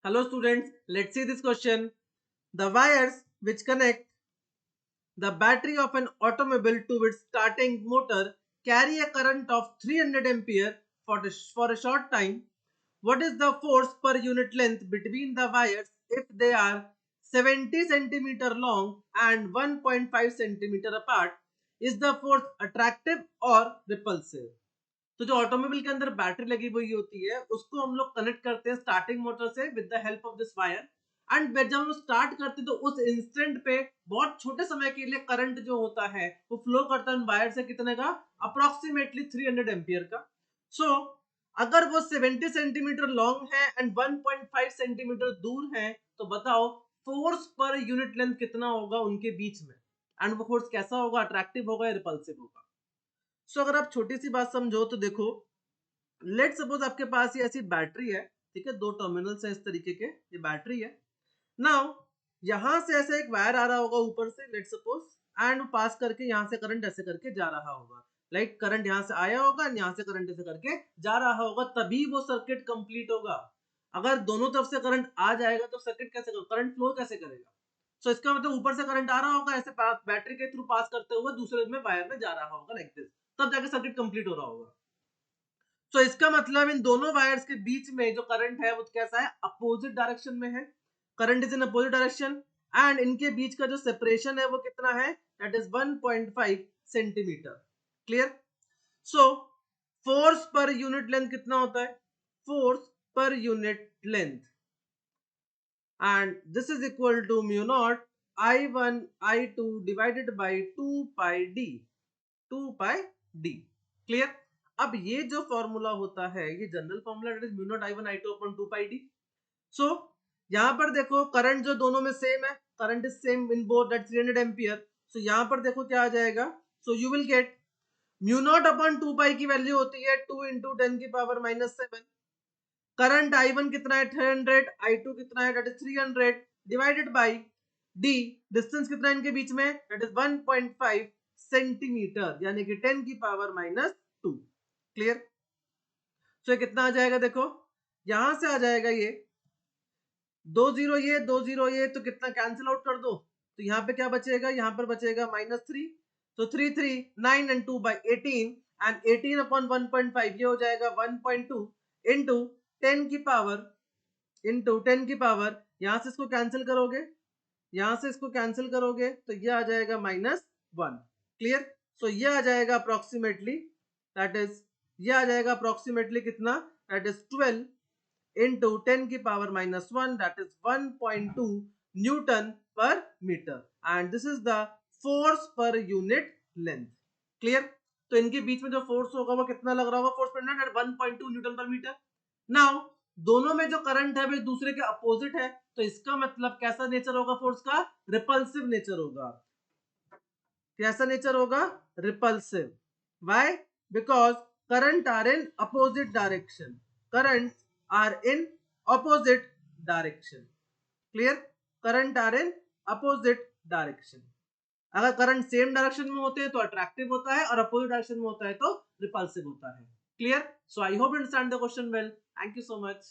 Hello students, let's see this question. The wires which connect the battery of an automobile to its starting motor carry a current of 300 ampere for a short time. What is the force per unit length between the wires if they are 70 centimeter long and 1.5 centimeter apart? Is the force attractive or repulsive? तो जो automobile के अंदर battery लगी हुई होती है उसको हम लोग कनेक्ट करते हैं स्टार्टिंग मोटर से with the help of this wire and जब हम स्टार्ट करते हैं तो उस इंस्टेंट पे बहुत छोटे समय के लिए करंट जो होता है वो फ्लो करता है वायर से कितने का अप्रोक्सीमेटली 300 एम्पियर का सो अगर वो 70 सेंटीमीटर लॉन्ग है एंड 1.5 सेंटीमीटर दूर है तो बताओ फोर्स पर यूनिट लेंथ कितना होगा उनके बीच में एंड वो फोर्स कैसा होगा अट्रैक्टिव होगा या रिपल्सिव होगा सो अगर आप छोटी सी बात समझो तो देखो लेट सपोज आपके पास ये ऐसी बैटरी है ठीक है दो टर्मिनल्स है इस तरीके के ये बैटरी है नाउ यहां से ऐसे एक वायर आ रहा होगा ऊपर से लेट सपोज एंड पास करके यहां से करंट ऐसे करके जा रहा होगा लाइक करंट यहां से आया होगा यहां से करंट ऐसे करके जा रहा होगा तभी वो सर्किट कंप्लीट होगा अगर दोनों तरफ से करंट आ जाएगा तो सर्किट कैसे करंट फ्लो कैसे करेगा सो इसका मतलब ऊपर से करंट आ रहा होगा ऐसे बैटरी के थ्रू पास करते हुए दूसरे में वायर में जा रहा होगा लाइक दिस तब जाके सर्किट कंप्लीट हो रहा होगा तो इसका मतलब इन दोनों वायर्स के बीच में जो करंट है वो कैसा है अपोजिट डायरेक्शन में है current is in opposite direction and इनके बीच का जो सेपरेशन है वो कितना है that is 1.5 centimetre clear so force per unit length कितना होता है force per unit length and this is equal to mu naught I1 I2 divided by 2 pi d clear अब ये जो फॉर्मूला होता है ये general formula that is mu naught I1 I2 upon 2 pi D so यहां पर देखो current जो दोनों में सेम है current is same in both that 300 ampere so यहां पर देखो क्या आ जाएगा so you will get mu naught upon 2 पाई की वैल्यू होती है 2 इंटू 10 की पावर -7 करंट I1 कितना है 300 I2 कितना है that is 300 divided by D distance कितना है इनके बीच में दैट इज 1.5 सेंटीमीटर यानी कि 10 की पावर -2 क्लियर सो ये कितना आ जाएगा देखो यहां से आ जाएगा ये 2 जीरो ये तो कितना कैंसिल आउट कर दो तो यहाँ पे क्या बचेगा यहाँ पर बचेगा -3 तो 3 3 9 एंड 2 बाई 18 एंड 18 अपॉन 1.5 ये हो जाएगा 1.2 इंटू 10 की पावर यहां से इसको कैंसिल करोगे यहां से इसको कैंसिल करोगे तो ये आ जाएगा -1 क्लियर सो ये आ जाएगा अप्रोक्सीमेटली दैट इज ये आ जाएगा अप्रोक्सीमेटली कितना दैट इज 12 into 10 की power -1 that is 1.2 newton per metre and this is the force per unit length clear तो इनके बीच में जो फोर्स होगा वो कितना लग रहा होगा force per unit 1.2 newton per metre now दोनों में जो करंट है वो दूसरे के अपोजिट है तो इसका मतलब कैसा नेचर होगा फोर्स का रिपल्सिव नेचर होगा कैसा नेचर होगा repulsive why because current are in opposite direction current are in opposite direction clear current are in opposite direction अगर करंट सेम डायरेक्शन में होते हैं तो अट्रैक्टिव होता है और अपोजिट डायरेक्शन में होता है तो रिपल्सिव होता है clear so I hope you understand the question well thank you so much